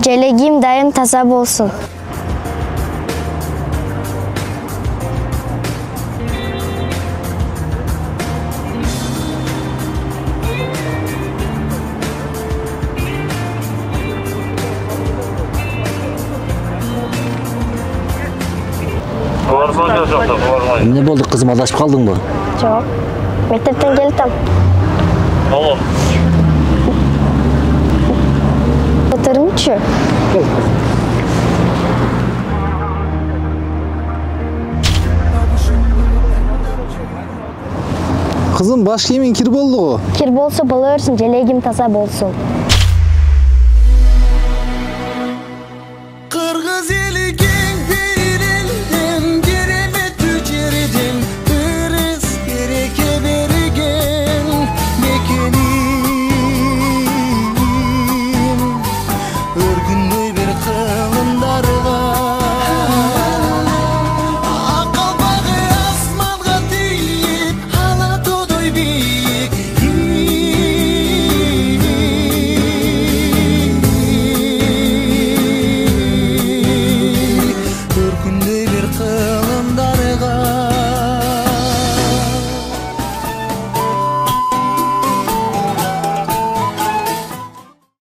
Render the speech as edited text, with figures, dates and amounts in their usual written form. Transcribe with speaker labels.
Speaker 1: Желегим дайым таза болсун.
Speaker 2: Эмне болду, кызым, адашып калдыңбы?
Speaker 1: Жок. Мектептен келдим.
Speaker 3: Алло.
Speaker 1: Отурмучу.
Speaker 4: Кызым, баш кийимиң кир болду го.
Speaker 1: Кир болсо бола берсин, желегим таза болсун.